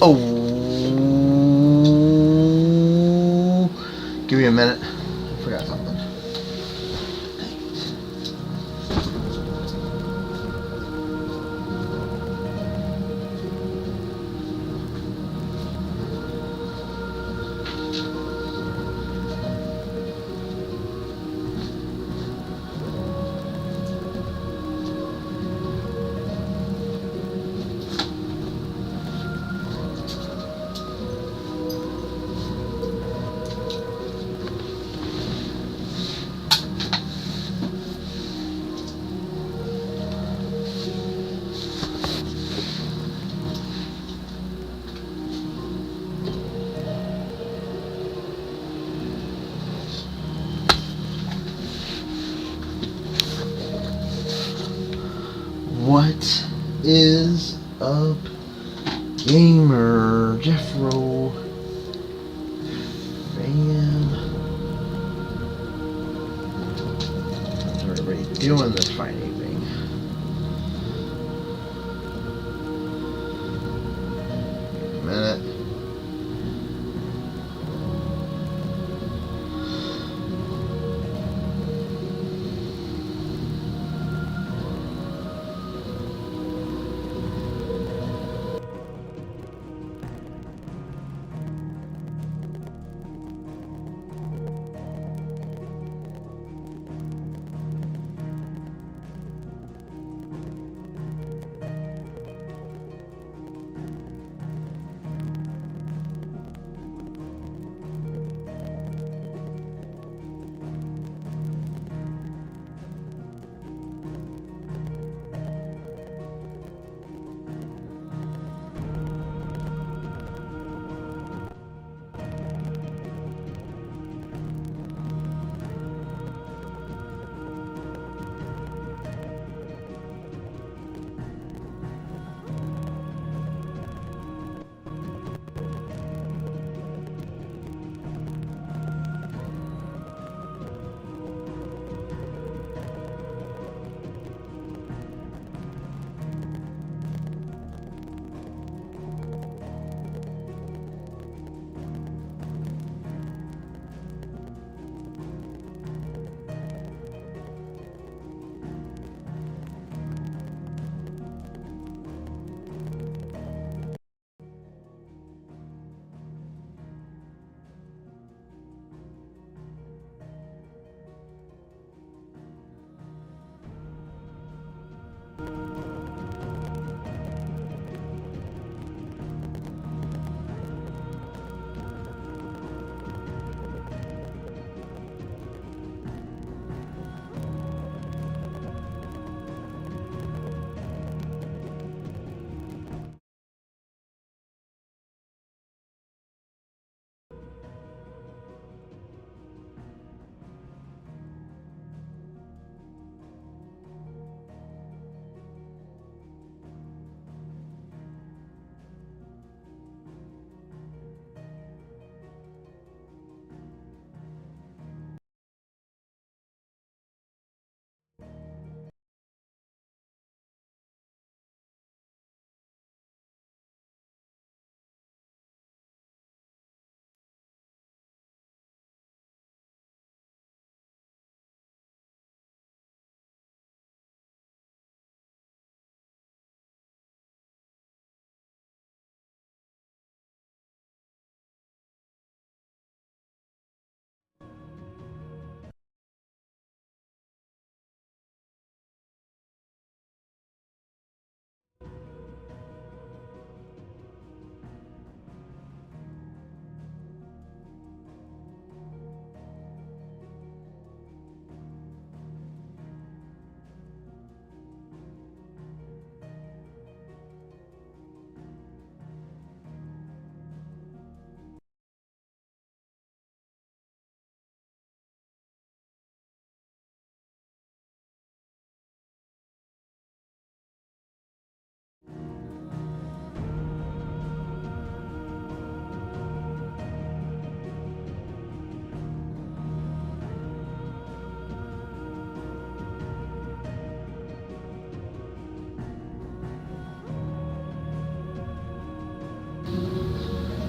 Oh, give me a minute. I forgot something. What is up, gamer? Jeffro fan. How's everybody doing this fine evening? Give me a minute.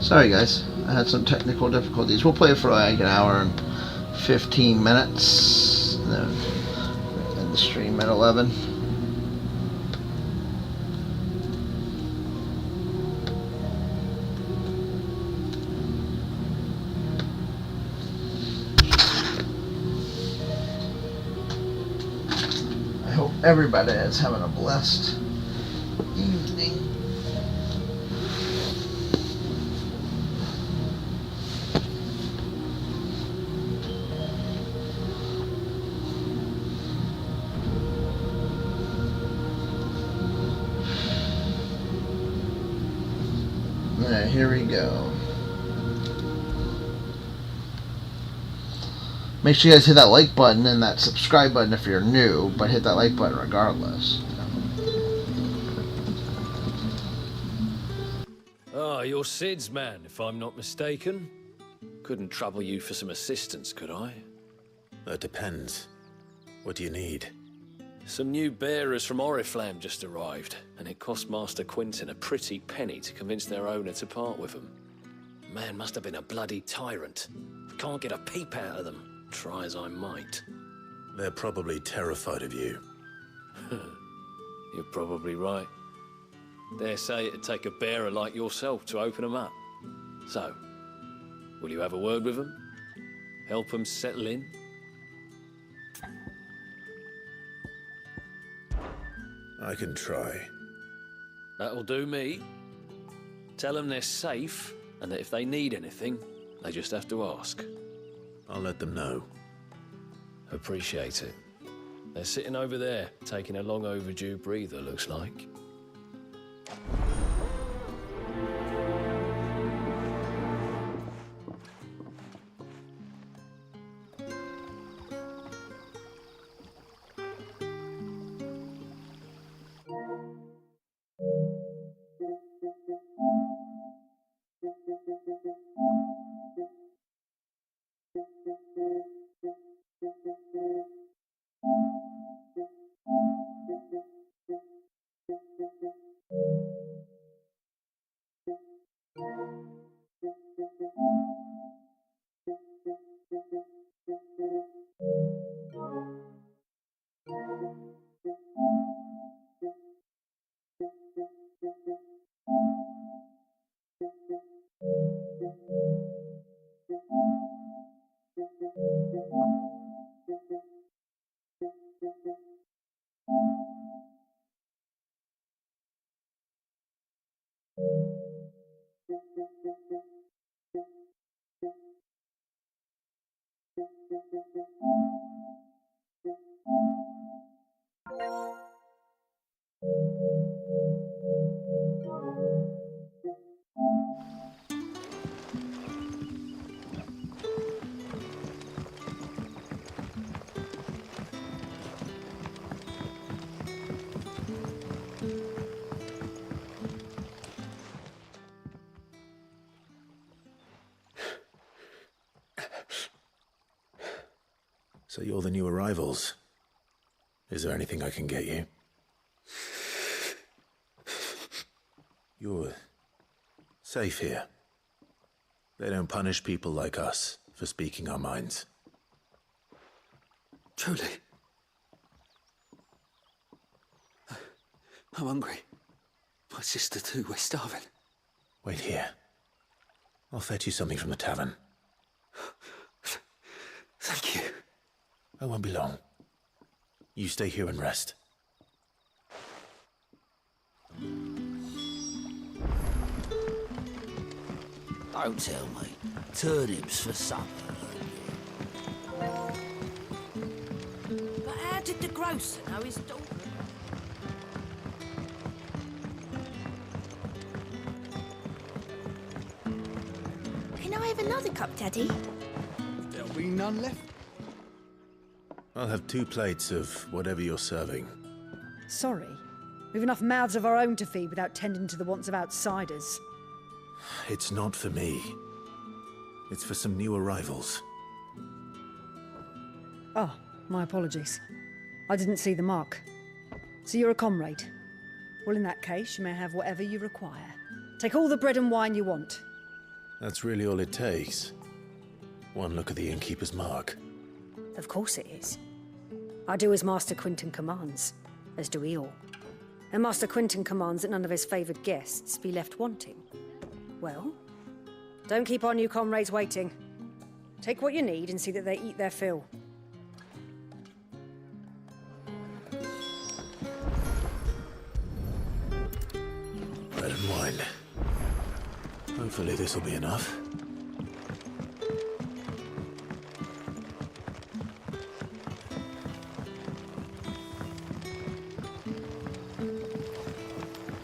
Sorry guys, I had some technical difficulties. We'll play it for like an hour and 15 minutes, and then end the stream at 11. I hope everybody is having a blessed evening. Alright, here we go. Make sure you guys hit that like button and that subscribe button if you're new, but hit that like button regardless. Ah, you're Sid's man, if I'm not mistaken. Couldn't trouble you for some assistance, could I? That depends. What do you need? Some new bearers from Oriflamme just arrived, and it cost Master Quinton a pretty penny to convince their owner to part with them. Man must have been a bloody tyrant. Can't get a peep out of them, try as I might. They're probably terrified of you. You're probably right. Dare say it'd take a bearer like yourself to open them up. So, will you have a word with them? Help them settle in? I can try. That'll do me. Tell them they're safe, and that if they need anything, they just have to ask. I'll let them know. Appreciate it. They're sitting over there, taking a long overdue breather, looks like. So you're the new arrivals. Is there anything I can get you? You're safe here. They don't punish people like us for speaking our minds. Truly. I'm hungry. My sister too, we're starving. Wait here. I'll fetch you something from the tavern. Thank you. I won't be long. You stay here and rest. Don't tell me. Turnips for supper. But how did the grocer know his daughter? Can I have another cup, Daddy? There'll be none left. I'll have 2 plates of whatever you're serving. Sorry. We've enough mouths of our own to feed without tending to the wants of outsiders. It's not for me. It's for some new arrivals. Oh, my apologies. I didn't see the mark. So you're a comrade. Well, in that case, you may have whatever you require. Take all the bread and wine you want. That's really all it takes. One look at the innkeeper's mark. Of course it is. I do as Master Quinton commands, as do we all. And Master Quinton commands that none of his favoured guests be left wanting. Well, don't keep our new comrades waiting. Take what you need and see that they eat their fill. Bread and wine. Hopefully this'll be enough.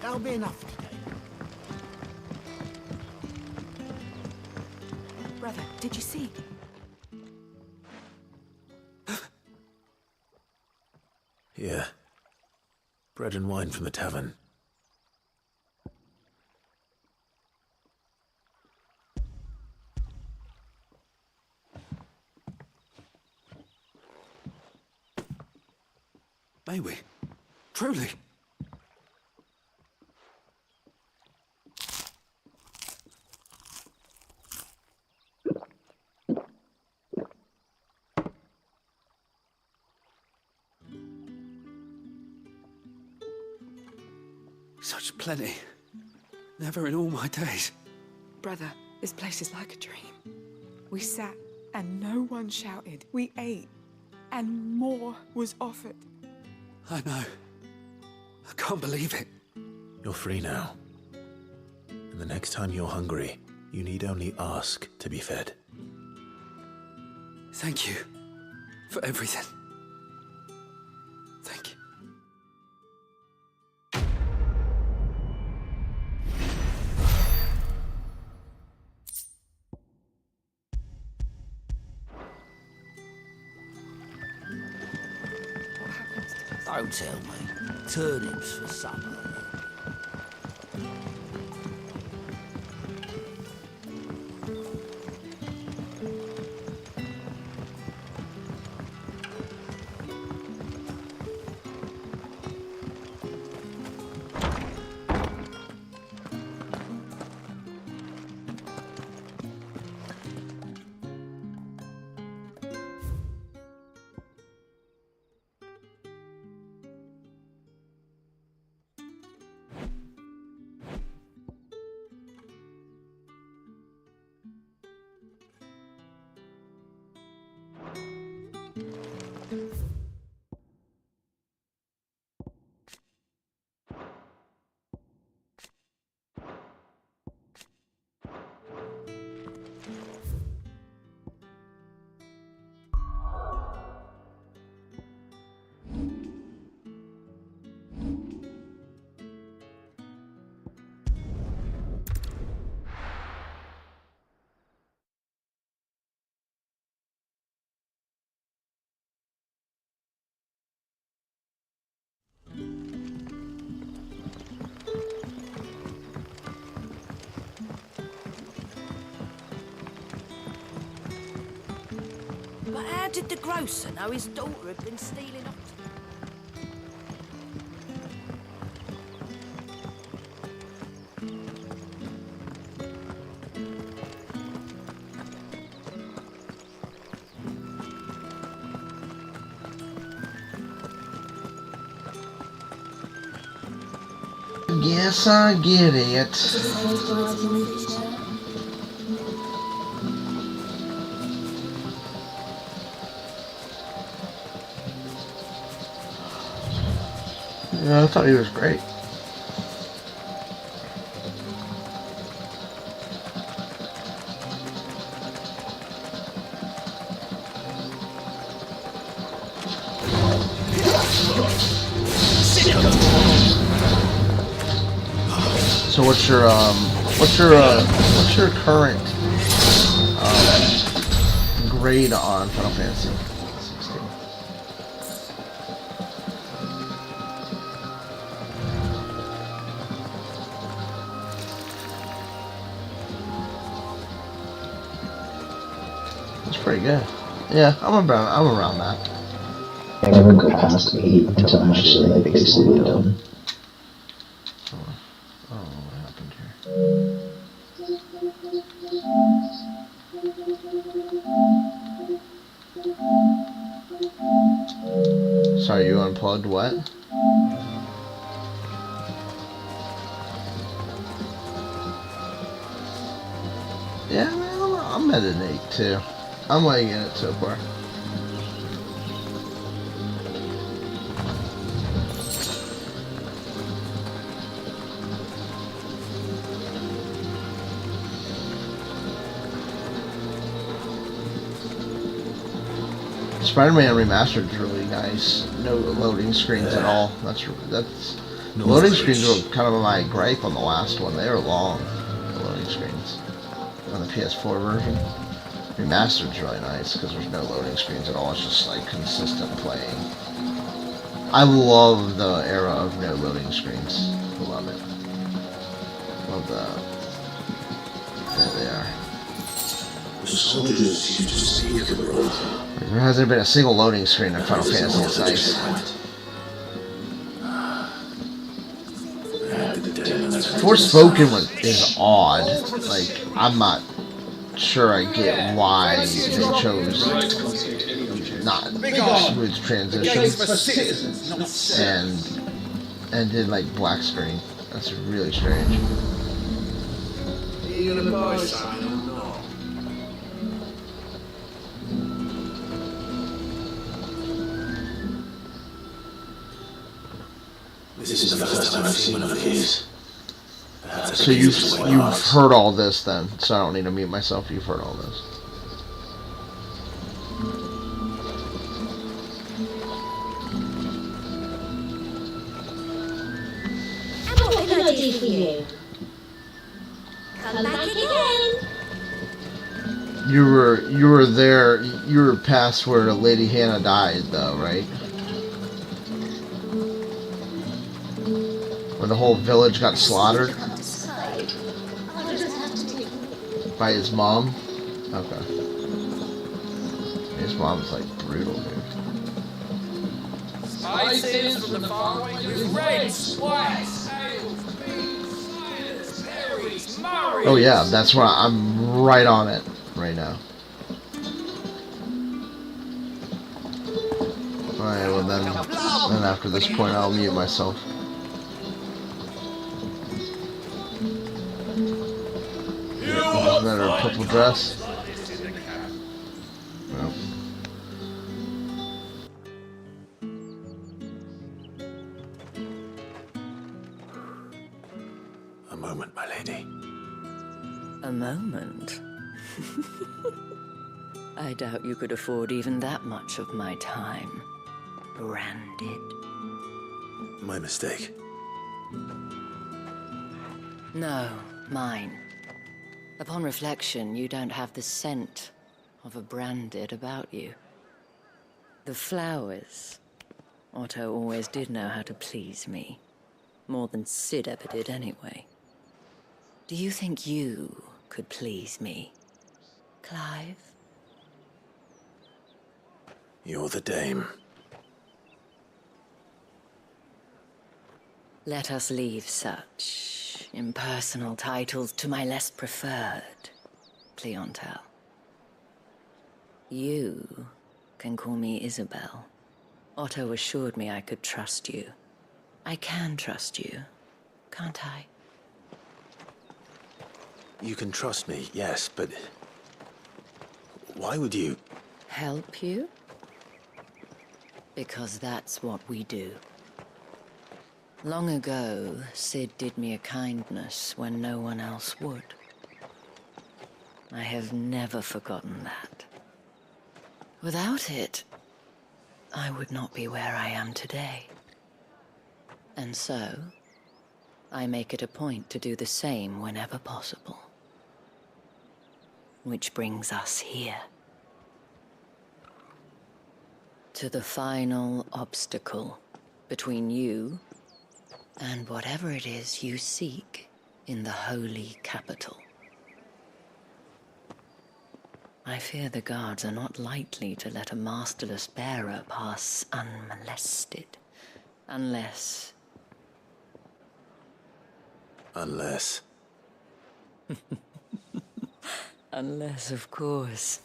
That'll be enough today. Brother, did you see? Here. Bread and wine from the tavern. May we? Truly? Such plenty. Never in all my days. Brother, this place is like a dream. We sat and no one shouted. We ate and more was offered. I know. I can't believe it. You're free now. And the next time you're hungry, you need only ask to be fed. Thank you for everything. Thank you. What happens to this? Don't tell me. Turnips for supper. But how did the grocer know his daughter had been stealing ox? Guess I get it. Yeah, I thought he was great. So what's your current grade on Final Fantasy 16? That's pretty good. Yeah, I'm around that. I never go past 8 until I'm actually like basically done. Oh, what happened here? Sorry, you unplugged what? Yeah, man, I'm at an 8 too. I'm liking it so far. Spider-Man Remastered is really nice. No loading screens at all. That's loading screens were kind of my gripe on the last one. They were long, the loading screens on the PS4 version. Remastered is really nice because there's no loading screens at all. It's just like consistent playing. I love the era of no loading screens. I love it. Love that. There they are. The soldiers used to speak of it. There hasn't been a single loading screen in Final Fantasy. It's nice. Forspoken is odd. Like, I'm not sure I get why they chose not smooth transitions and did like black screen. That's really strange. Are you gonna buy something or not? This is the first time I've seen one of these. So you've heard all this then, so I don't need to mute myself. You've heard all this. And what can I do for you? Come back again. You were there. You were past where Lady Hannah died, though, right? When the whole village got slaughtered by his mom. Okay. His mom's like brutal, dude. Spices from the farm with reds, whites, ales, beans, ciders, berries, murray. Oh yeah, that's why I'm right on it right now. Alright, well then after this point I'll mute myself. Isn't that her purple dress? No. A moment, my lady. A moment? I doubt you could afford even that much of my time. Branded. My mistake. No, mine. Upon reflection, you don't have the scent of a branded about you. The flowers. Otto always did know how to please me. More than Sid ever did anyway. Do you think you could please me, Clive? You're the dame. Let us leave such impersonal titles to my less preferred clientele. You can call me Isabel. Otto assured me I could trust you. I can trust you, can't I? You can trust me, yes, but why would you? Help you? Because that's what we do. Long ago, Sid did me a kindness when no one else would. I have never forgotten that. Without it, I would not be where I am today. And so, I make it a point to do the same whenever possible. Which brings us here. To the final obstacle between you and whatever it is you seek in the holy capital. I fear the guards are not likely to let a masterless bearer pass unmolested, unless... Unless... Unless, of course,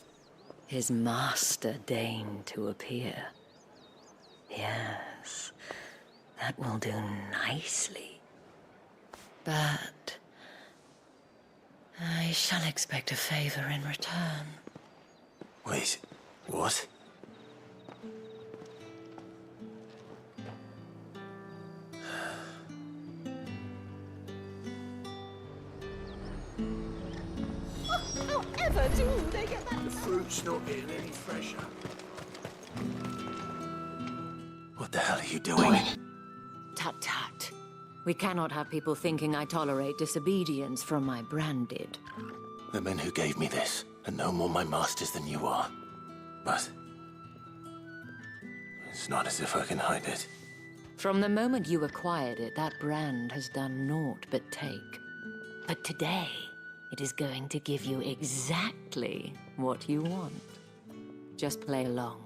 his master deigned to appear. Yes, that will do nicely. But I shall expect a favor in return. Wait, what? However do they get that? The fruit's not getting any fresher. What the hell are you doing? Tut tut. We cannot have people thinking I tolerate disobedience from my branded. The men who gave me this are no more my masters than you are. But it's not as if I can hide it. From the moment you acquired it, that brand has done naught but take. But today, it is going to give you exactly what you want. Just play along.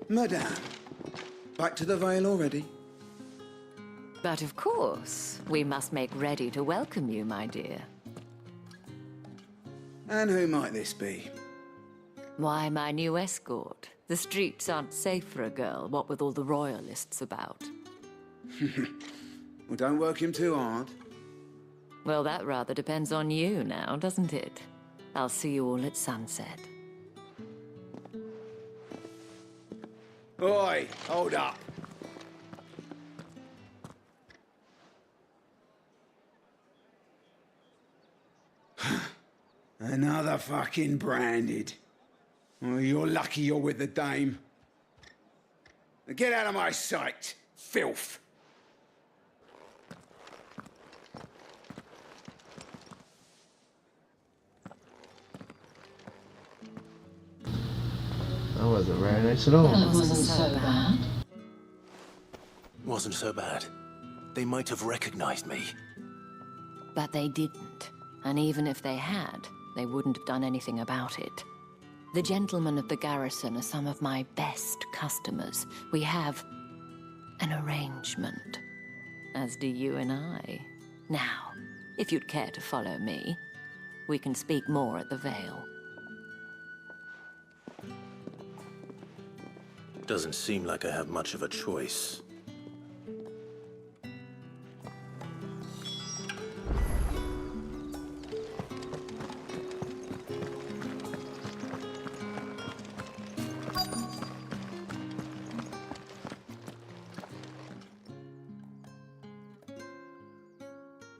Madame, back to the Vale already? But of course, we must make ready to welcome you, my dear. And who might this be? Why, my new escort. The streets aren't safe for a girl, what with all the royalists about. Well, don't work him too hard. Well, that rather depends on you now, doesn't it? I'll see you all at sunset. Oi, hold up. Another fucking branded. Oh, you're lucky you're with the dame. Now get out of my sight, filth. That wasn't very nice at all. That wasn't so bad. Wasn't so bad. They might have recognized me. But they didn't. And even if they had, they wouldn't have done anything about it. The gentlemen of the garrison are some of my best customers. We have an arrangement, as do you and I. Now, if you'd care to follow me, we can speak more at the Vale. Doesn't seem like I have much of a choice.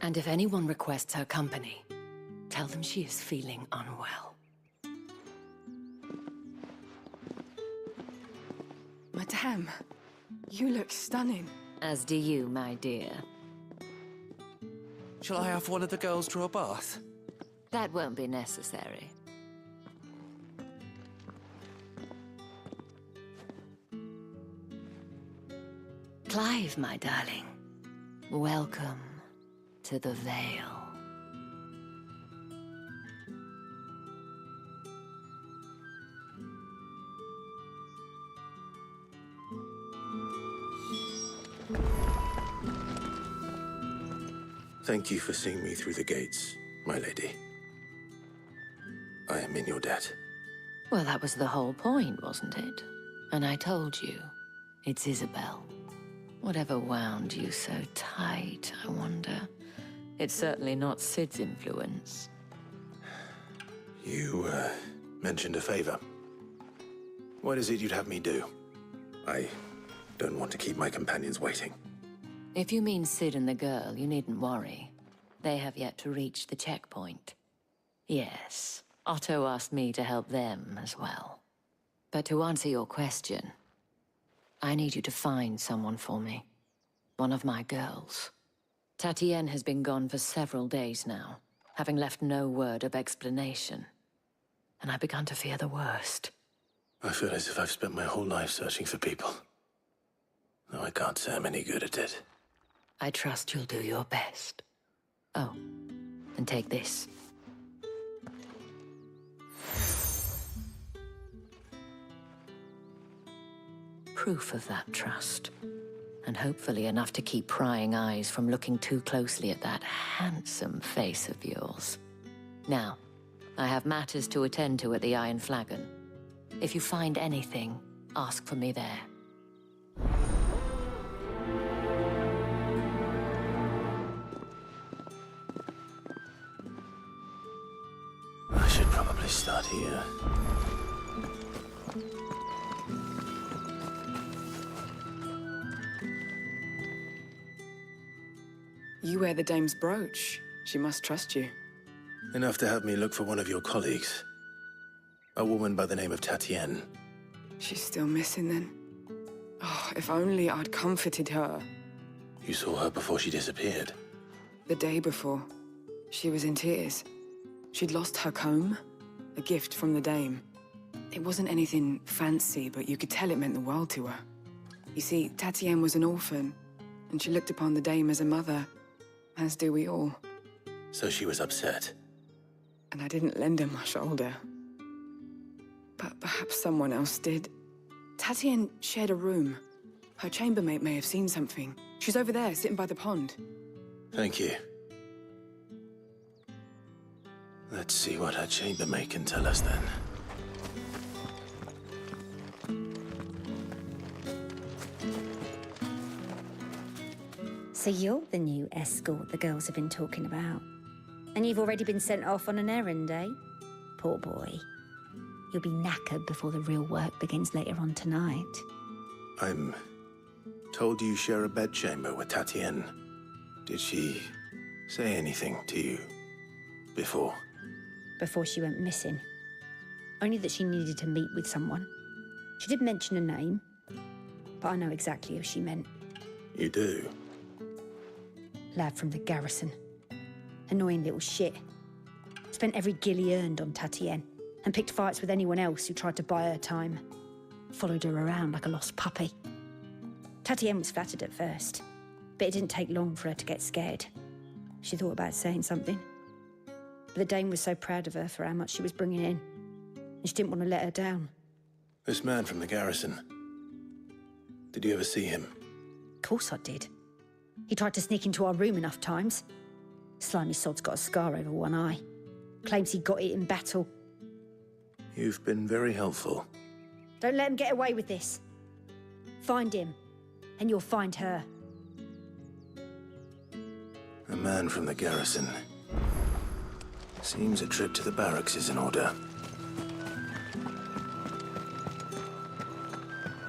And if anyone requests her company, tell them she is feeling unwell. Madame, you look stunning. As do you, my dear. Shall I have one of the girls draw a bath? That won't be necessary. Clive, my darling. Welcome to the Vale. Thank you for seeing me through the gates, my lady. I am in your debt. Well, that was the whole point, wasn't it? And I told you, it's Isabel. Whatever wound you so tight, I wonder. It's certainly not Sid's influence. You, mentioned a favor. What is it you'd have me do? I don't want to keep my companions waiting. If you mean Sid and the girl, you needn't worry. They have yet to reach the checkpoint. Yes, Otto asked me to help them as well. But to answer your question, I need you to find someone for me. One of my girls. Tatienne has been gone for several days now, having left no word of explanation. And I've begun to fear the worst. I feel as if I've spent my whole life searching for people. Though I can't say I'm any good at it. I trust you'll do your best. Oh, and take this. Proof of that trust. And hopefully enough to keep prying eyes from looking too closely at that handsome face of yours. Now, I have matters to attend to at the Iron Flagon. If you find anything, ask for me there. I should probably start here. You wear the dame's brooch. She must trust you. Enough to have me look for one of your colleagues. A woman by the name of Tatienne. She's still missing then. Oh, if only I'd comforted her. You saw her before she disappeared. The day before, she was in tears. She'd lost her comb, a gift from the dame. It wasn't anything fancy, but you could tell it meant the world to her. You see, Tatienne was an orphan, and she looked upon the dame as a mother, as do we all. So she was upset. And I didn't lend her my shoulder. But perhaps someone else did. Tatienne shared a room. Her chambermaid may have seen something. She's over there, sitting by the pond. Thank you. Let's see what her chambermaid can tell us then. So you're the new escort the girls have been talking about. And you've already been sent off on an errand, eh? Poor boy. You'll be knackered before the real work begins later on tonight. I'm told you share a bedchamber with Tatienne. Did she say anything to you before? Before she went missing. Only that she needed to meet with someone. She did mention a name, but I know exactly who she meant. You do? Lad from the garrison. Annoying little shit. Spent every guil he earned on Tatienne, and picked fights with anyone else who tried to buy her time. Followed her around like a lost puppy. Tatienne was flattered at first, but it didn't take long for her to get scared. She thought about saying something. But the dame was so proud of her for how much she was bringing in, and she didn't want to let her down. This man from the garrison. Did you ever see him? Of course I did. He tried to sneak into our room enough times. Slimy sod's got a scar over one eye. Claims he got it in battle. You've been very helpful. Don't let him get away with this. Find him, and you'll find her. A man from the garrison. Seems a trip to the barracks is in order.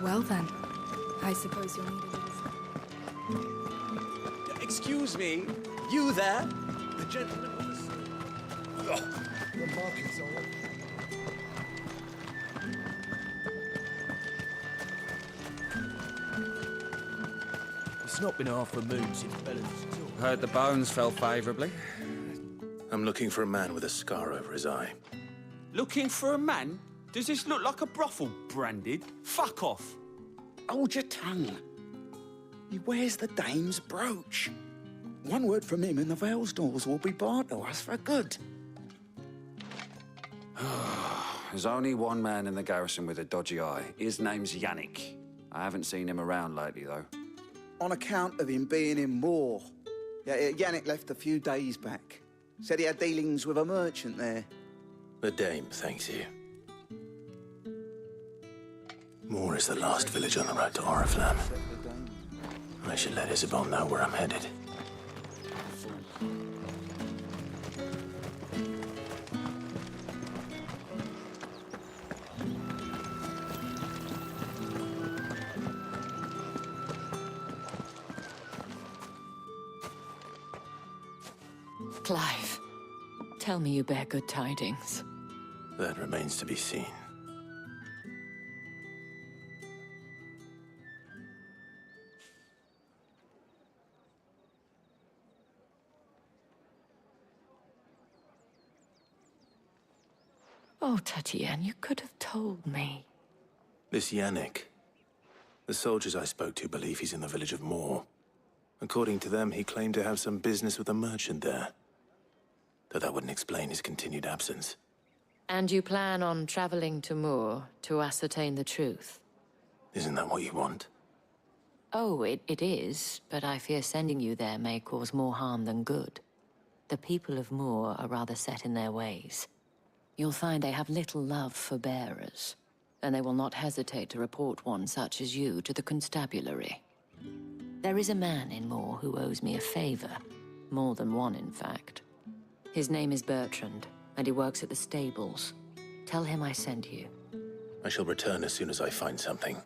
Well then, I suppose you'll need a little... Excuse me, you there? The gentleman on the street. Oh, the market's all right. It's not been half a moon since Bella's talk. Heard the bones fell favourably. I'm looking for a man with a scar over his eye. Looking for a man? Does this look like a brothel, Branded? Fuck off. Hold your tongue. He wears the dame's brooch. One word from him and the Vale's doors will be barred to us for good. There's only one man in the garrison with a dodgy eye. His name's Yannick. I haven't seen him around lately, though. On account of him being in Moor. Yeah, Yannick left a few days back. Said he had dealings with a merchant there. The dame thanks you. Moor is the last village on the road to Oriflamme. I should let Isabel know where I'm headed. Clive, tell me you bear good tidings. That remains to be seen. Oh, Tatienne, you could have told me. This Yannick. The soldiers I spoke to believe he's in the village of Moor. According to them, he claimed to have some business with a merchant there. Though that wouldn't explain his continued absence. And you plan on traveling to Moor to ascertain the truth? Isn't that what you want? Oh, it is, but I fear sending you there may cause more harm than good. The people of Moor are rather set in their ways. you'll find they have little love for bearers, and they will not hesitate to report one such as you to the constabulary. There is a man in Moor who owes me a favor. More than one, in fact. His name is Bertrand, and he works at the stables. Tell him I sent you. I shall return as soon as I find something.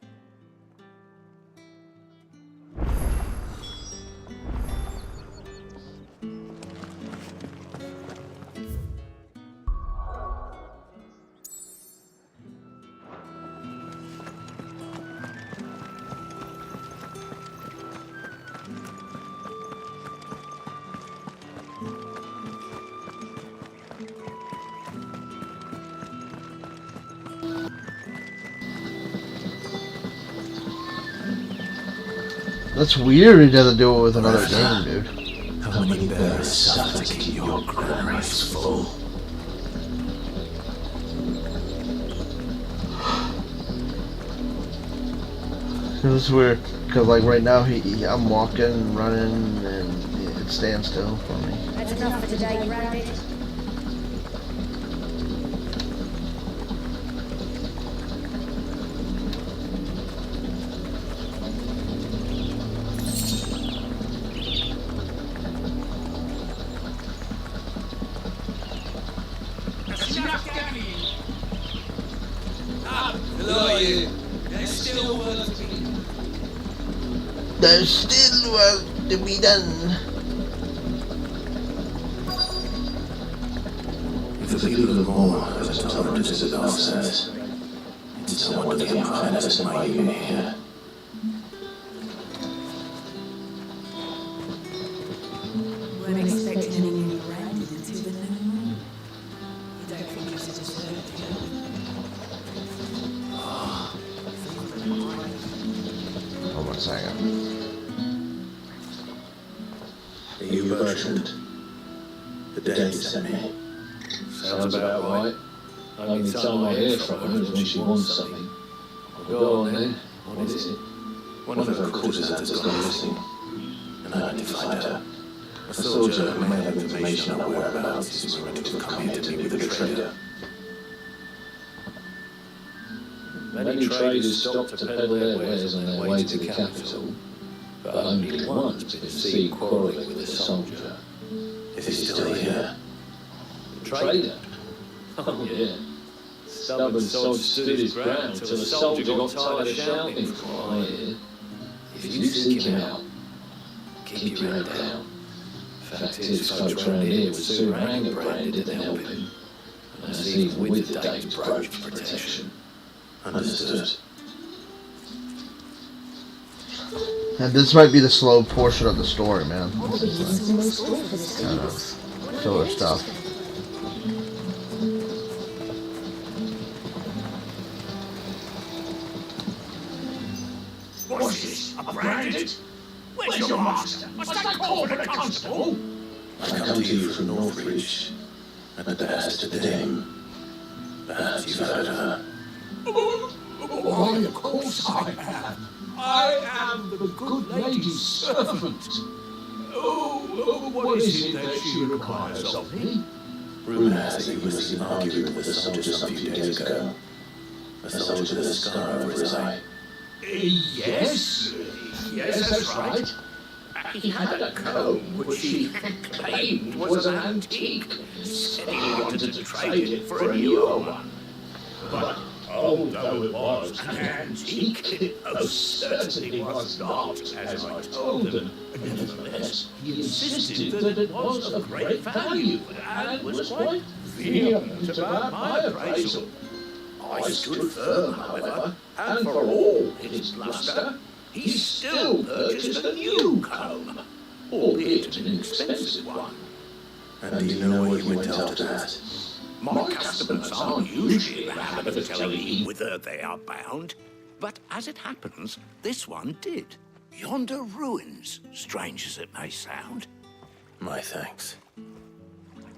That's weird he doesn't do it with another game, dude. How many bears suffer to keep your granaries full? It was weird, because like right now I'm walking, running, and it stands still for me. That's enough for today, Branded. There's still work to be done. If the people of Moor are as tolerant as the Dark says, it's no wonder the Empire never sent my unit here. Weren't expecting anything branded until the new moon. You don't think it's deserved here? Hold on a second. Are you Bertrand? The Dane sent me. Sounds about right. Only time I hear from her is when she wants something. Go on then. What is it? One of her courtesans has gone missing, and I need to find her. A soldier who may have information on her whereabouts is ready to come here to meet with a trader. Many traders stop to peddle their wares on their way to the capital, but only one's been seen quarrelling with a soldier. Is he still here? Trader? Oh yeah. Stubborn sod stood his ground till the soldier got tired of shouting from what I hear. If you seek him out, keep your head down. Fact is, folks round here would sooner hang a Branded than help him. And that's even with the Dane's brooch for protection. Understood. And this might be the slow portion of the story, man. This is kind of filler stuff. What's this? A Branded? Where's your master? Must I call for the constable? I come to you from Northbridge, at the behest of the Dame. Perhaps you've heard of her. Why, of course I am. I am the good lady's servant. Oh, what is it that she requires of me? Rumour has that you were seen arguing with a soldier some few days ago. A soldier with a scar over his eye. Yes, that's right. He had a comb which he claimed was an antique. Said he wanted to trade it for a newer one. But although it was an antique, it most certainly was not, as I told him. Nevertheless, he insisted that it was of great value and was quite vehement about my appraisal. I stood firm, however, and for all his bluster, he still purchased a new comb, albeit an expensive one. And do you know what you went after that? My customers aren't usually in the habit of telling me whither they are bound, but as it happens, this one did. Yonder ruins, strange as it may sound. My thanks.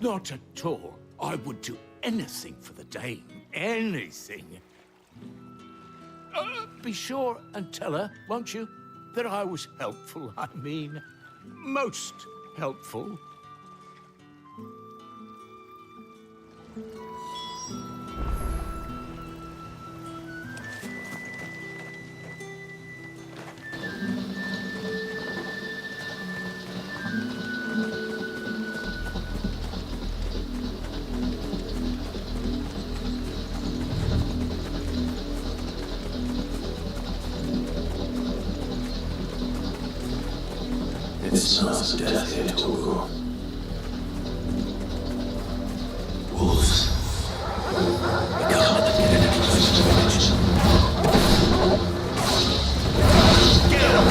Not at all. I would do anything for the Dame. Anything. Be sure and tell her, won't you, that I was helpful. I mean, most helpful. smells of death here, Torgor. Wolves. We can't let them get any closer to the village. Get him!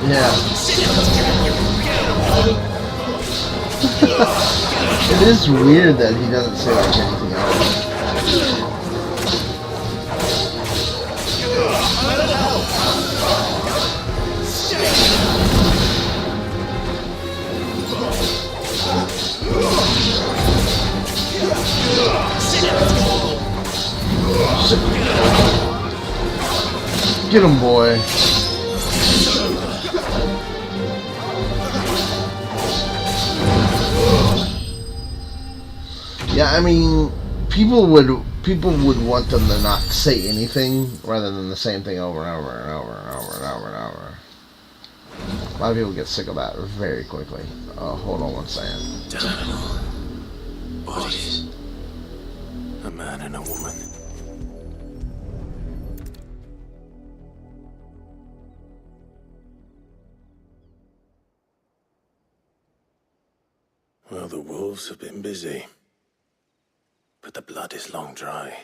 Yeah. It is weird that he doesn't say like anything else. Get him, boy. Yeah, I mean, people would want them to not say anything rather than the same thing over and over and over and over and over and over. A lot of people get sick of that very quickly. Oh, hold on one second. Terminal. Bodies. A man and a woman. Well, the wolves have been busy. But the blood is long dry.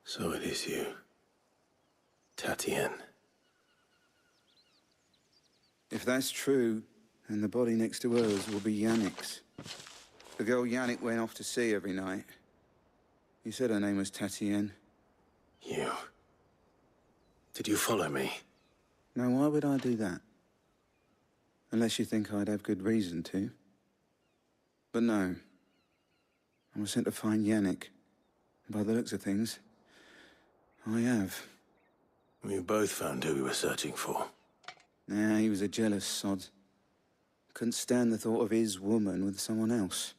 So it is you, Tatienne. If that's true, then the body next to hers will be Yannick's. The girl Yannick went off to see every night. You said her name was Tatienne. You. Did you follow me? Now, why would I do that? Unless you think I'd have good reason to. But no. I was sent to find Yannick. By the looks of things, I have. We both found who we were searching for. Nah, he was a jealous sod. Couldn't stand the thought of his woman with someone else.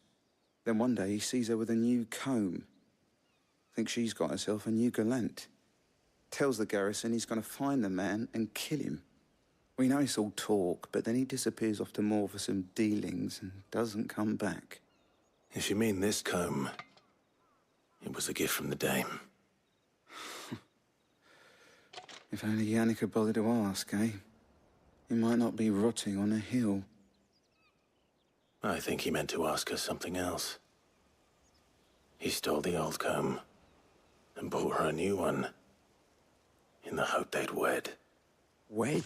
Then one day he sees her with a new comb. Thinks she's got herself a new gallant. Tells the garrison he's going to find the man and kill him. We know it's all talk, but then he disappears off to Moor for some dealings and doesn't come back. If you mean this comb, it was a gift from the dame. If only Yannick had bothered to ask, eh? He might not be rotting on a hill. I think he meant to ask her something else. He stole the old comb and bought her a new one in the hope they'd wed. Wed?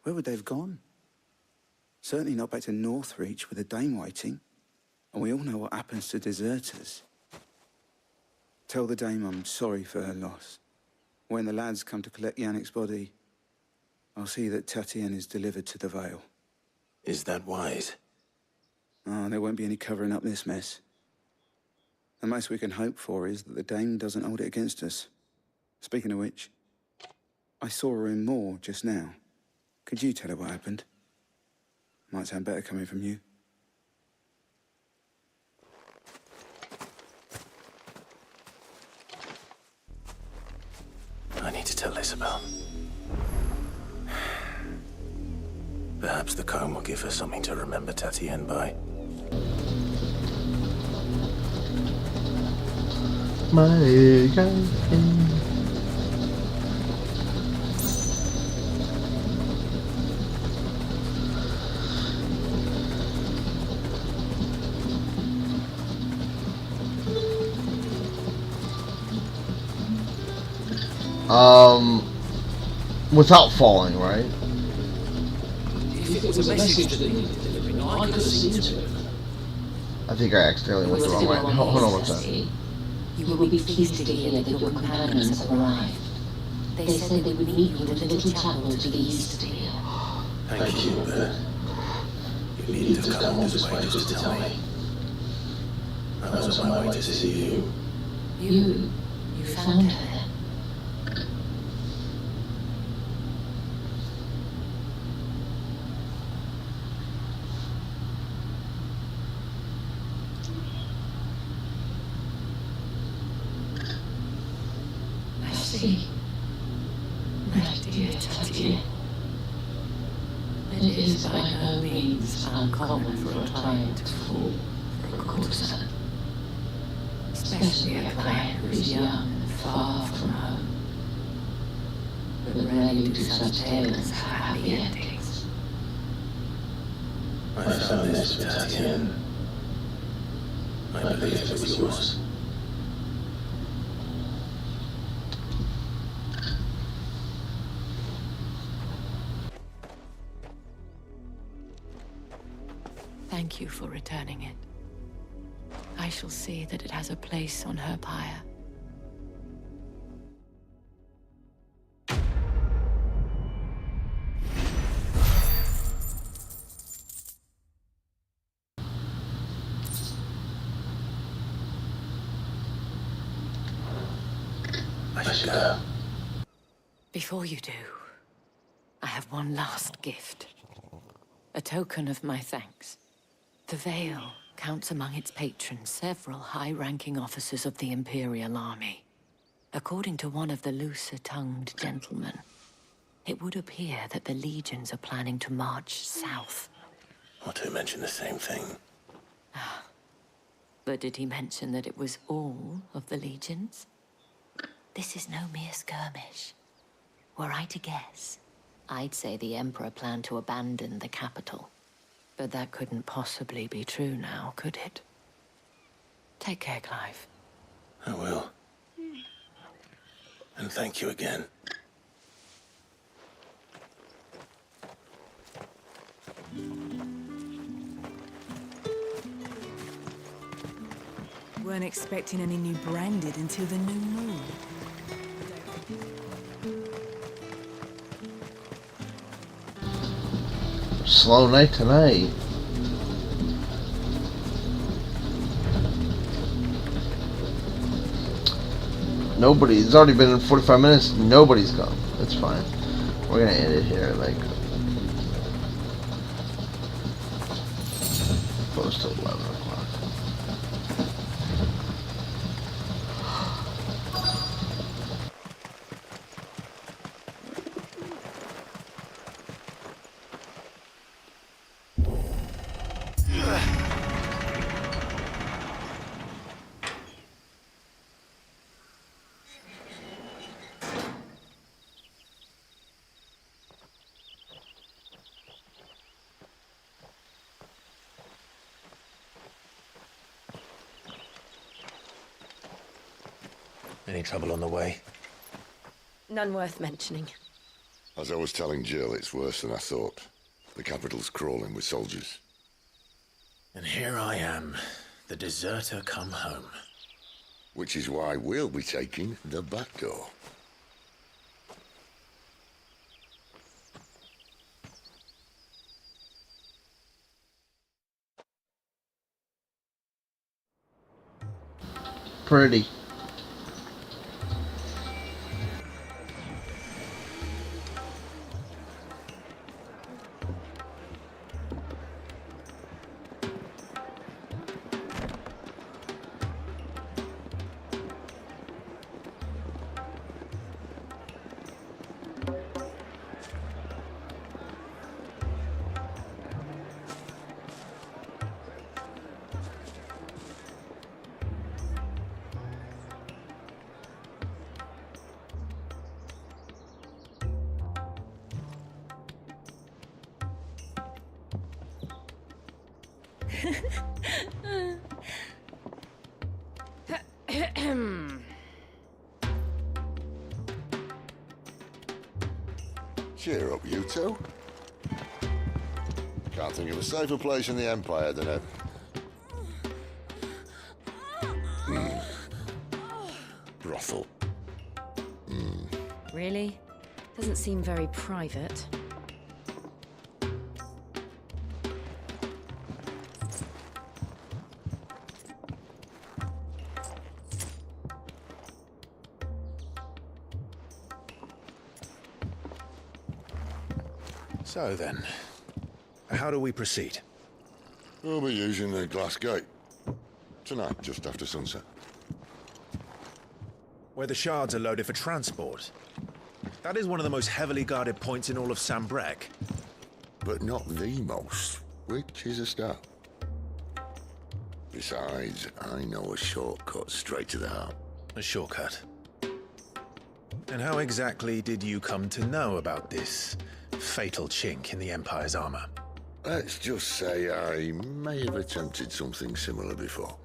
Where would they have gone? Certainly not back to Northreach with a dame waiting. And we all know what happens to deserters. Tell the dame I'm sorry for her loss. When the lads come to collect Yannick's body, I'll see that Tatienne is delivered to the Vale. Is that wise? Oh, there won't be any covering up this mess. The most we can hope for is that the dame doesn't hold it against us. Speaking of which, I saw her in Moor just now. Could you tell her what happened? Might sound better coming from you. I need to tell Isabel. Perhaps the comb will give her something to remember Tatienne by. My God. Without falling, right? If it was a message that needed delivering, I could have seen to it. I think I accidentally went the wrong way. Hold on one second. You will be pleased to hear that your companions have arrived. They said they would meet you in the little chapel to the east of here. Thank you, but you needn't have come all this way just to tell me. I was on my way to see you. You found her. My dear Adieu. It is by no means uncommon for a client to fall for a courtesan, especially a client who is young and far from home. But rarely do such tales have happy endings. I found this for Tatiana. I believe it was yours. Thank you for returning it. I shall see that it has a place on her pyre. I should go. Before you do, I have one last gift. A token of my thanks. The Vale counts among its patrons several high-ranking officers of the Imperial Army. According to one of the looser-tongued gentlemen, it would appear that the legions are planning to march south. Or to mention the same thing. But did he mention that it was all of the legions? This is no mere skirmish. Were I to guess, I'd say the Emperor planned to abandon the capital. But that couldn't possibly be true now, could it? Take care, Clive. I will. And thank you again. Weren't expecting any new branded until the new moon. Slow night tonight. Nobody. It's already been 45 minutes. Nobody's come. That's fine. We're gonna end it here, like close to 11 o'clock. Any trouble on the way? None worth mentioning. As I was telling Jill, it's worse than I thought. The capital's crawling with soldiers. And here I am, the deserter come home. Which is why we'll be taking the back door. Pretty. Cheer up, you two. Can't think of a safer place in the Empire than a... brothel. Really? Doesn't seem very private. So then, how do we proceed? We'll be using the glass gate. Tonight, just after sunset. Where the shards are loaded for transport. That is one of the most heavily guarded points in all of Sambrec. But not the most, which is a start. Besides, I know a shortcut straight to the heart. A shortcut? And how exactly did you come to know about this fatal chink in the Empire's armor? Let's just say I may have attempted something similar before.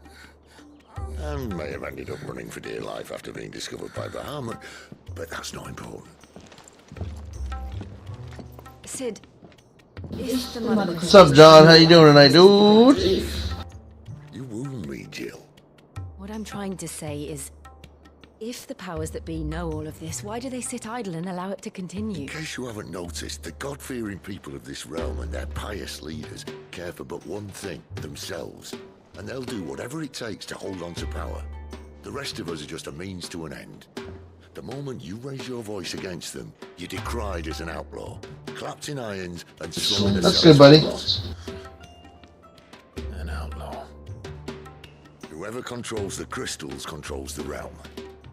And may have ended up running for dear life after being discovered by Bahamut, but that's not important. Sid, if the mother... What's up, John? How you doing tonight, dude? You wound me, Jill. What I'm trying to say is, if the powers that be know all of this, why do they sit idle and allow it to continue? In case you haven't noticed, the God-fearing people of this realm and their pious leaders care for but one thing, themselves. And they'll do whatever it takes to hold on to power. The rest of us are just a means to an end. The moment you raise your voice against them, you're decried as an outlaw, clapped in irons, and thrown in a That's good, buddy. An outlaw. Whoever controls the crystals controls the realm.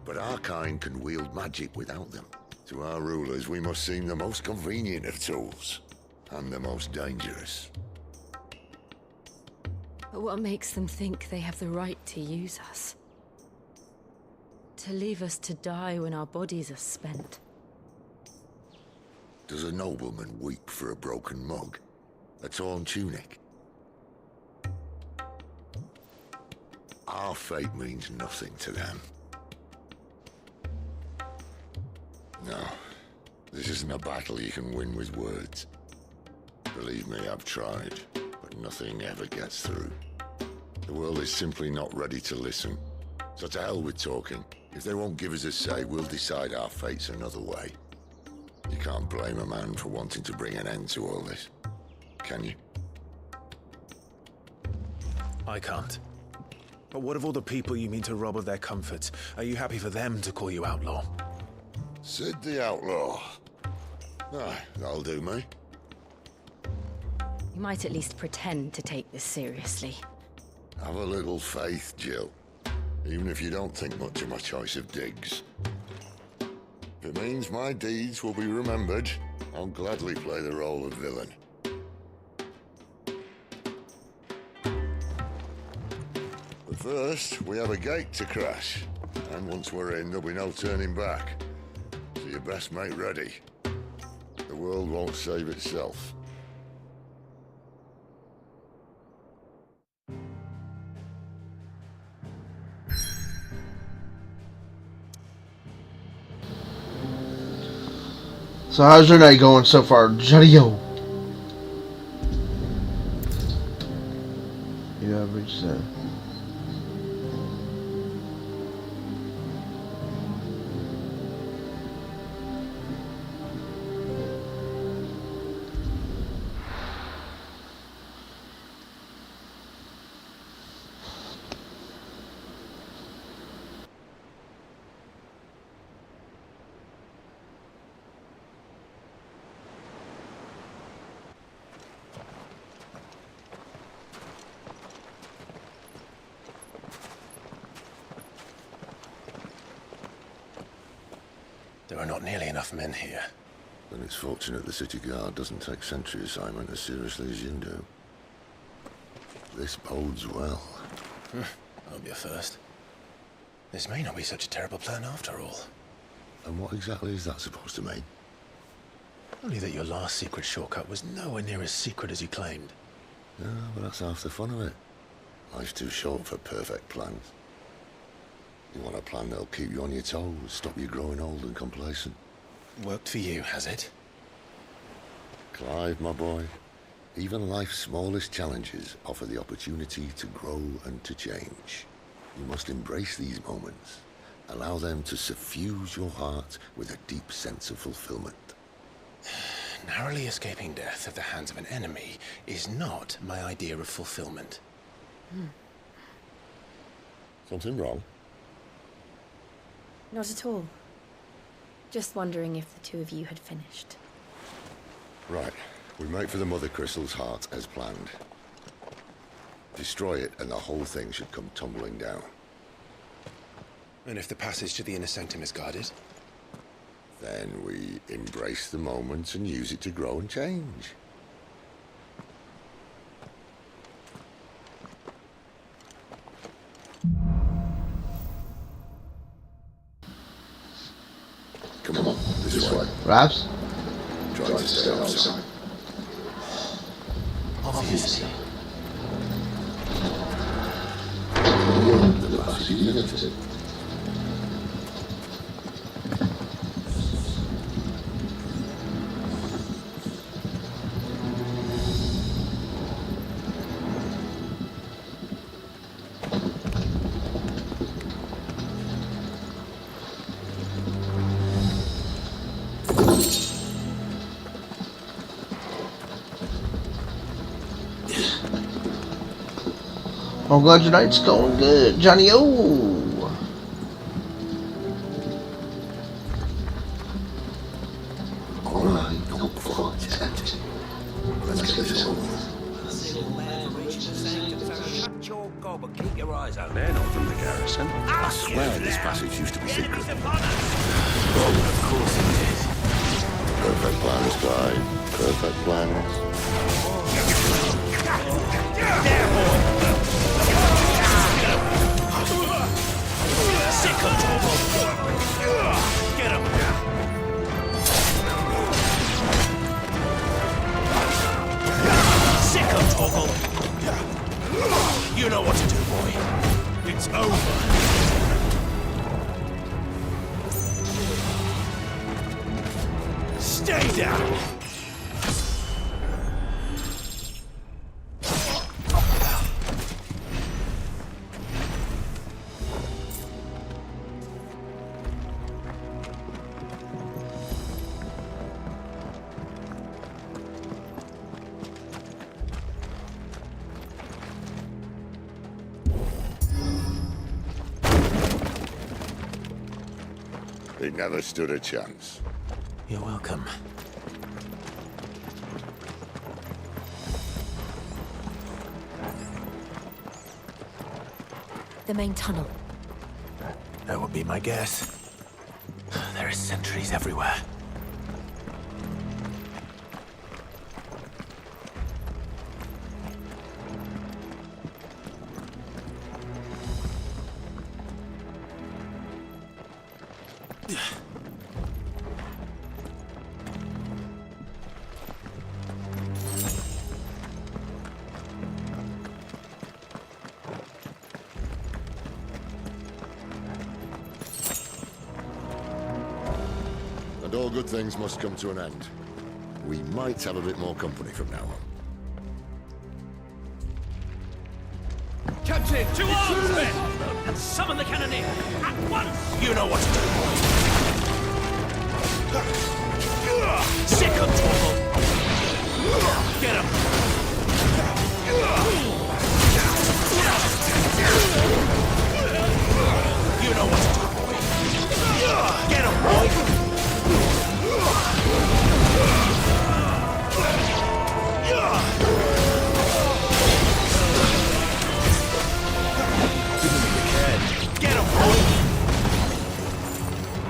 But our kind can wield magic without them. To our rulers, we must seem the most convenient of tools, and the most dangerous. But what makes them think they have the right to use us? To leave us to die when our bodies are spent? Does a nobleman weep for a broken mug? A torn tunic? Our fate means nothing to them. No, this isn't a battle you can win with words. Believe me, I've tried, but nothing ever gets through. The world is simply not ready to listen. So to hell with talking. If they won't give us a say, we'll decide our fates another way. You can't blame a man for wanting to bring an end to all this, can you? I can't. But what of all the people you mean to rob of their comforts? Are you happy for them to call you outlaw? Sid the Outlaw. Aye, that'll do me. You might at least pretend to take this seriously. Have a little faith, Jill. Even if you don't think much of my choice of digs. If it means my deeds will be remembered, I'll gladly play the role of villain. But first, we have a gate to crash. And once we're in, there'll be no turning back. So you best make ready. The world won't save itself. So how's your night going so far, Johnny-o? You have reached that. There are not nearly enough men here. Then it's fortunate the city guard doesn't take sentry assignment as seriously as you do. This bodes well. That'll be a first. This may not be such a terrible plan after all. And what exactly is that supposed to mean? Only that your last secret shortcut was nowhere near as secret as you claimed. Yeah, but that's half the fun of it. Life's too short for perfect plans. You want a plan that'll keep you on your toes, stop you growing old and complacent. Worked for you, has it? Clive, my boy, even life's smallest challenges offer the opportunity to grow and to change. You must embrace these moments. Allow them to suffuse your heart with a deep sense of fulfillment. Narrowly escaping death at the hands of an enemy is not my idea of fulfillment. Something wrong? Not at all. Just wondering if the two of you had finished. Right. We make for the Mother Crystal's heart as planned. Destroy it and the whole thing should come tumbling down. And if the passage to the inner sanctum is guarded? Then we embrace the moment and use it to grow and change. Come on, this way. Raps? Try to stay outside. Obviously. The last few minutes. I'm glad your night's going good, Johnny O. Alright, don't fight it. Let's get this over. Shut your gob and keep your eyes open. They're not from the garrison. I swear this passage used to be secret. Oh, of course it is. Perfect plans, guy. Perfect plans. Sick of trouble. Get him. Sick of trouble. You know what to do, boy. It's over. Stay down. He never stood a chance. You're welcome. The main tunnel. That would be my guess. There are sentries everywhere. And all good things must come to an end. We might have a bit more company from now on. Captain, to arms, men! And summon the cannoneer! At once! You know what to do. Sick of trouble! Get him! You know what to do, boy! Get him, boy! Get him, boy!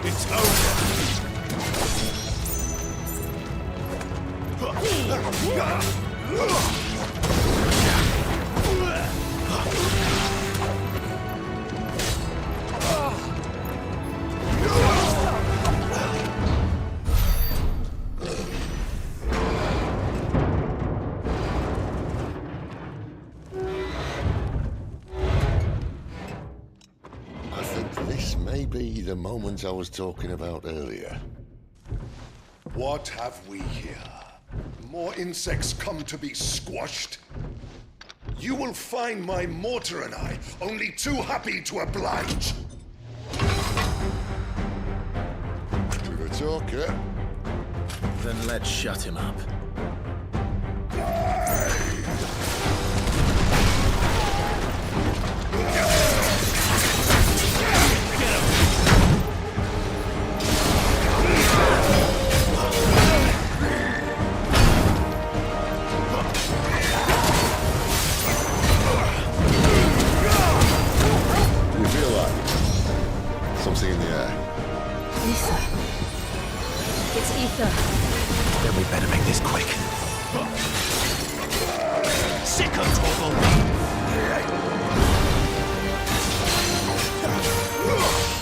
It's over! I think this may be the moment I was talking about earlier. What have we here? More insects come to be squashed? You will find my mortar and I only too happy to oblige. You're a talker. Then let's shut him up. Something in the air. Lisa. Better make this quick. Sick of trouble.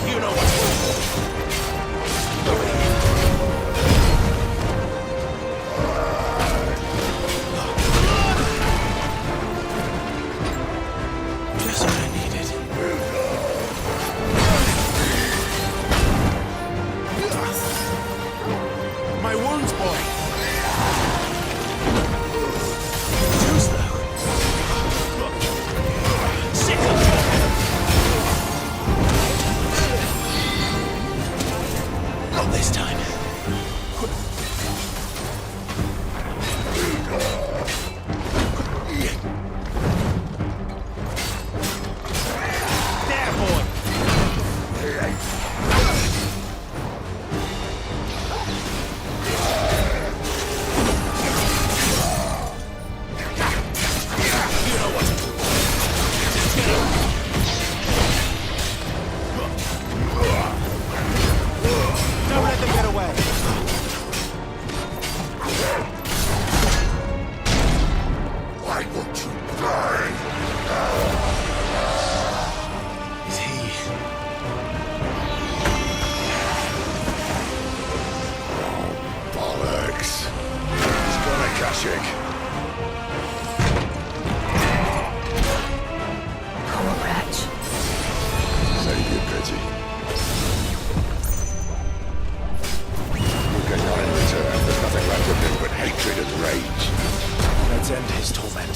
You know what's just what I needed. My wounds, boy. Too slow. Sick of not this time. There, boy. Don't let them get away. Why won't you die? Is he? Bollocks. He's gonna Kashyyyk. Poor wretch. Save your pity. You'll get none in return. There's nothing left of him but hatred and rage. Let's end his torment.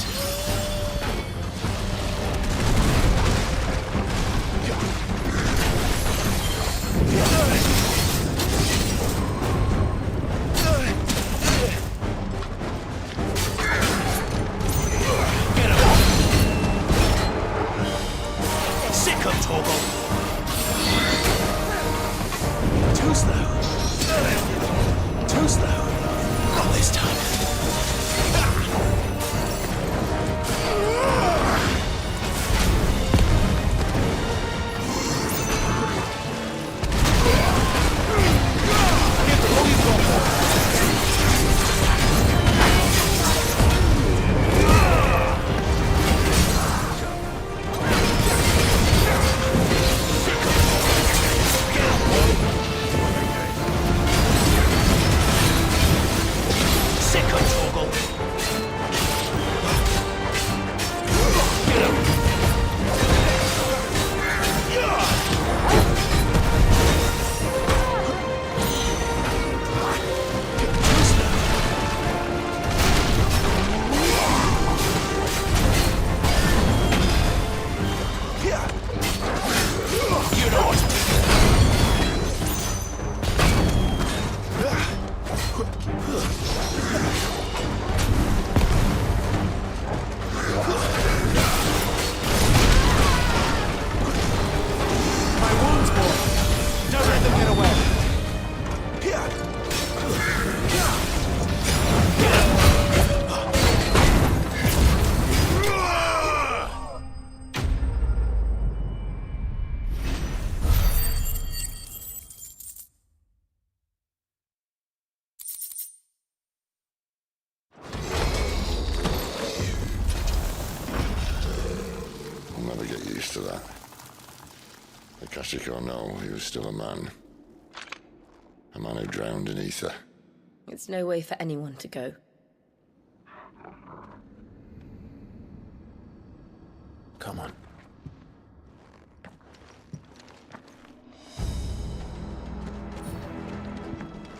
Get him! Sick of Torgal! Too slow. Too slow. Not this time. Sick of Torgal! Get him! You know what? My wounds, boy. Don't let them get away. I'll never get used to that. Kashyyyk or no, he was still a man. A man who drowned in ether. It's no way for anyone to go. Come on.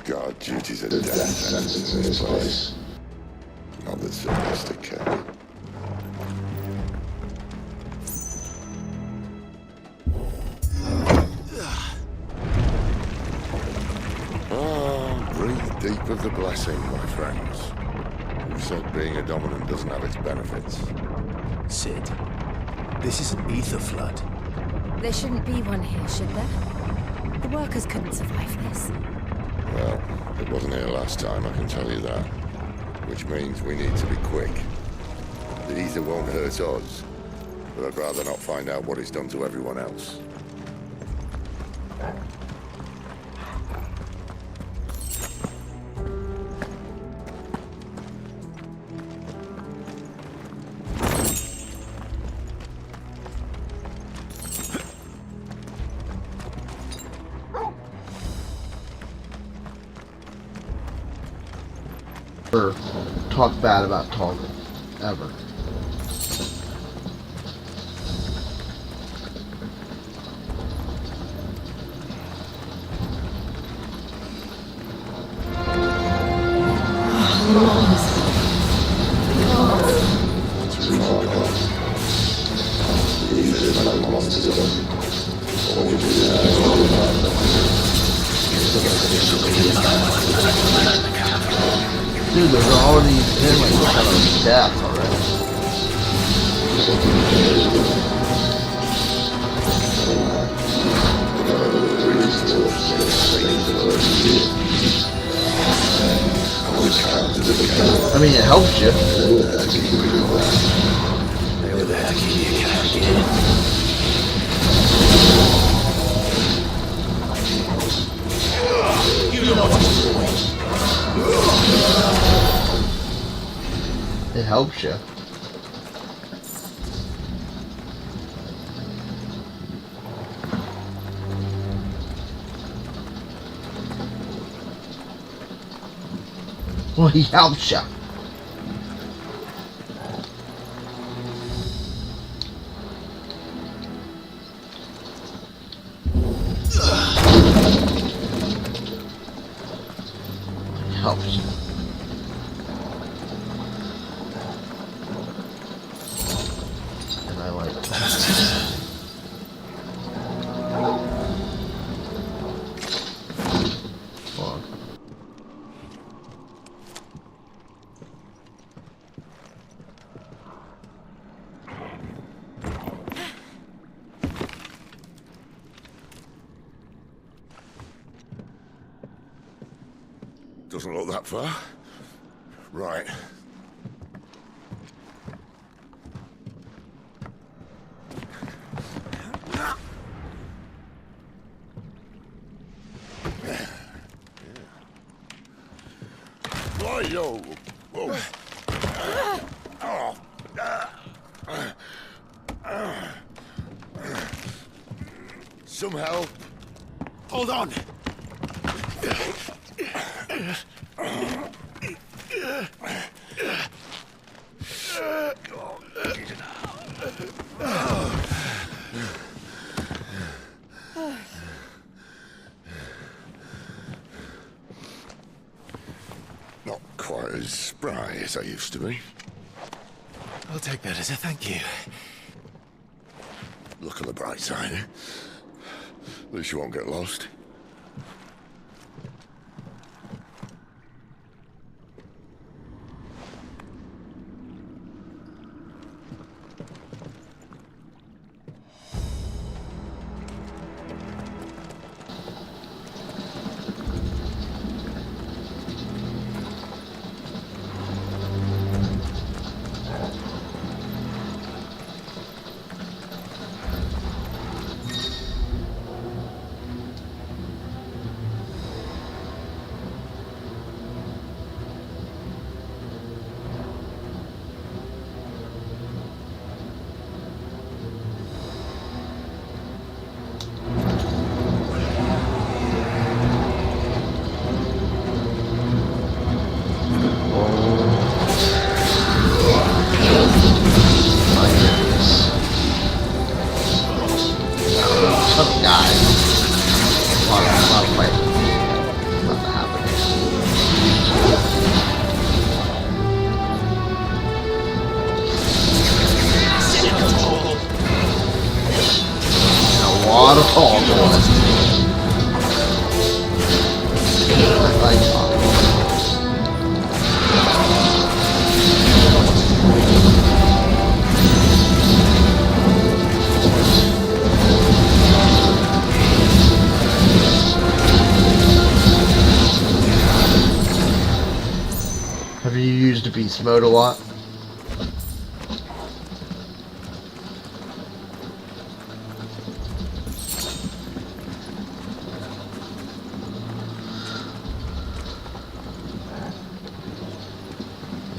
God, duties are death sentence in this place. Not that Sylvester cared. Breathe deep of the blessing, my friends. Who said being a dominant doesn't have its benefits? Sid, this is an ether flood. There shouldn't be one here, should there? The workers couldn't survive this. Well, it wasn't here last time, I can tell you that. Which means we need to be quick. The ether won't hurt us, but I'd rather not find out what it's done to everyone else. Or talk bad about Target ever. Dude, there's already been like kind of death already. I mean, it helps you. Where the heck are you again? You know what's doing. It helps you. Well, he helps you. Helps you. And I like that. Doesn't look that far. Right. Why, yo? Whoa. Some help. Hold on. Not quite as spry as I used to be. I'll take that as a thank you. Look on the bright side, eh? At least you won't get lost. Have you used the beast mode a lot?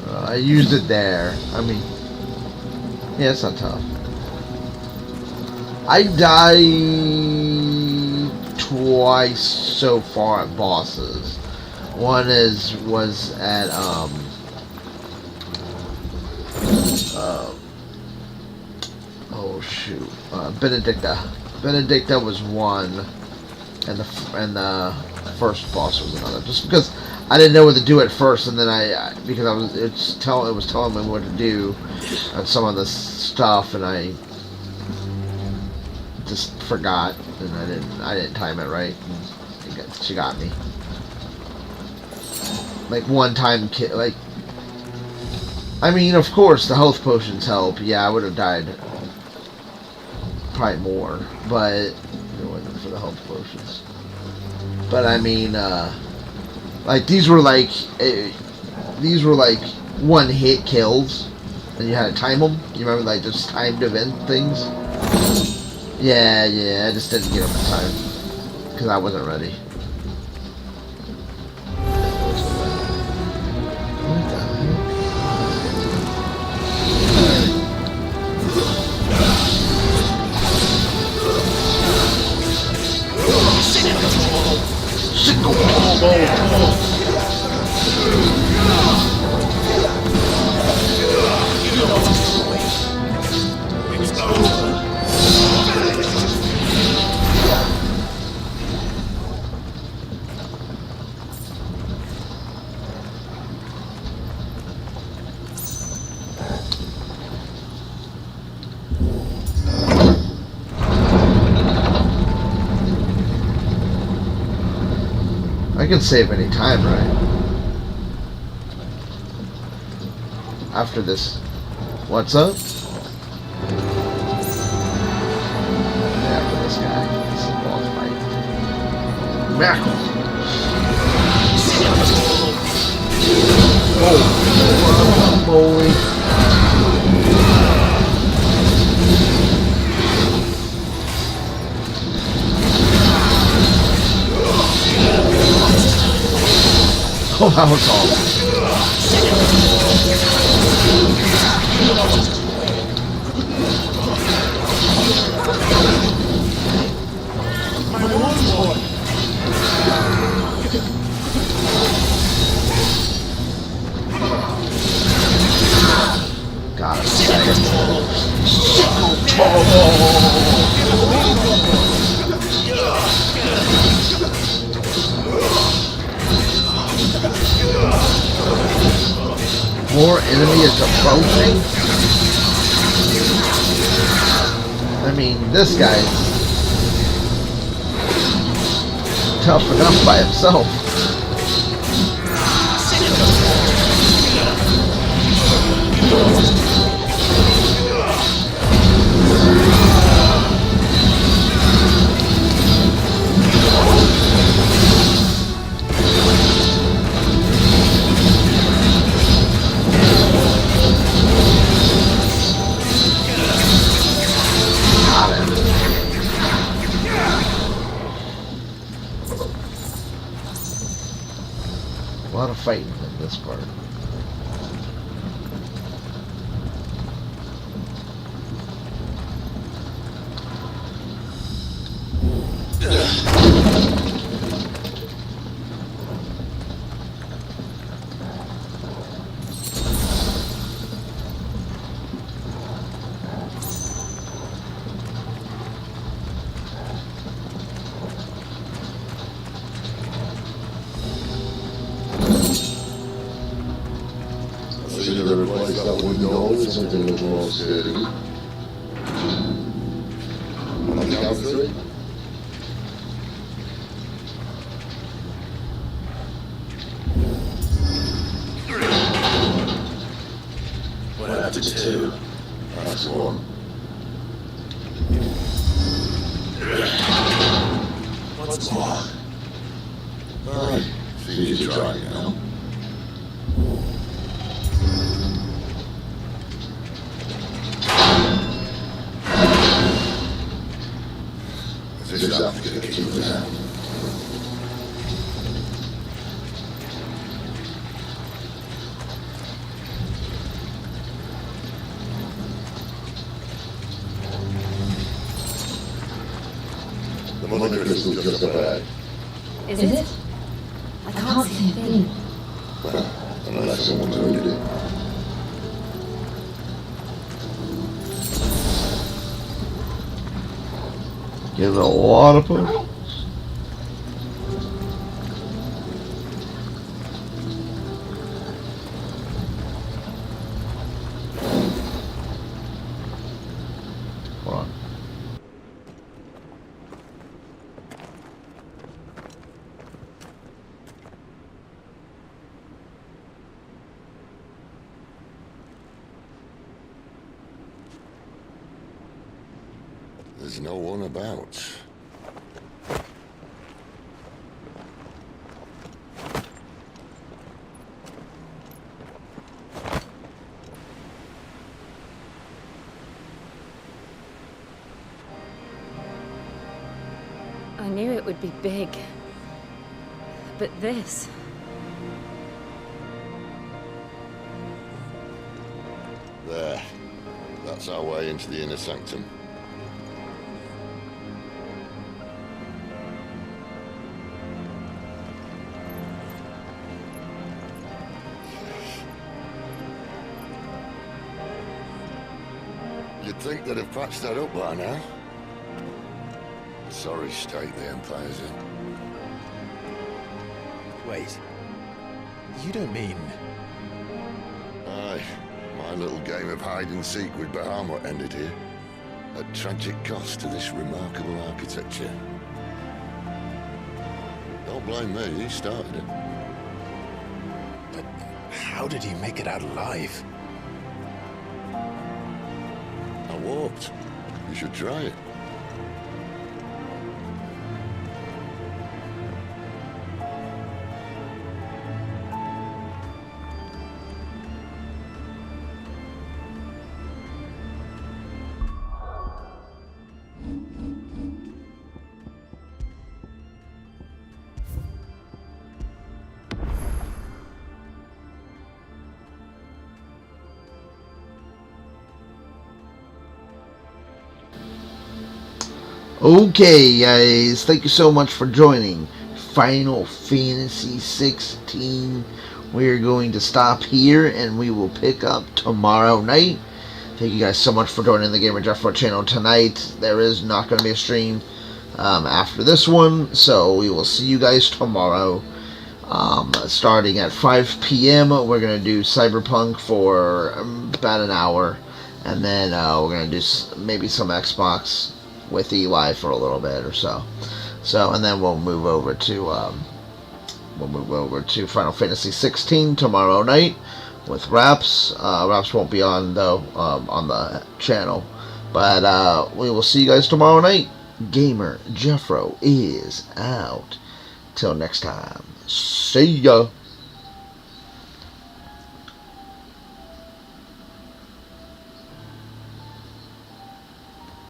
I used it there. I mean, yeah, it's not tough. I died twice so far at bosses. One was at oh shoot, Benedicta. Benedicta was one, and the first boss was another. Just because I didn't know what to do at first, and then it was telling me what to do on some of the stuff, and I just forgot, and I didn't time it right. And she got me. Like one time, like, I mean, of course the health potions help. Yeah, I would have died probably more, but it wasn't for the health potions. But I mean, like these were like one hit kills, and you had to time them. You remember, like, just timed event things? Yeah, I just didn't get them in time because I wasn't ready. I can save any time, right? After this. What's up? After this guy. This is a boss fight. Miracle! Oh, boy. Oh, that was awesome. Got it. More enemy is approaching? I mean, this guy's tough enough by himself. A lot of fighting in this part. Replace that window with something a little more sturdy. On the count of three. What happened to two? That's one. What's more? Alright, see you trying now. This is not going to keep us out. The mother crystal's just a bag. Is it? I can't see it been? Well, unless someone's ordered it. Give it a lot of push. Hold on. There's no one about. I knew it would be big. But this... There. That's our way into the inner sanctum. You'd think they'd have patched that up by now. Sorry state the Empire's in. Wait. You don't mean... Aye. My little game of hide-and-seek with Bahamut ended here. At tragic cost to this remarkable architecture. Don't blame me, he started it. But how did he make it out alive? I walked. You should try it. Okay, guys, thank you so much for joining Final Fantasy 16. We're going to stop here and we will pick up tomorrow night. Thank you guys so much for joining the Gamer Jeffro channel tonight. There is not going to be a stream after this one, so we will see you guys tomorrow. Starting at 5 p.m. we're going to do Cyberpunk for about an hour, and then we're going to do maybe some Xbox with Eli for a little bit or so. And then we'll move over to Final Fantasy 16 tomorrow night with Raps. Raps won't be on though on the channel, but we will see you guys tomorrow night. Gamer Jeffro is out. Till next time, see ya.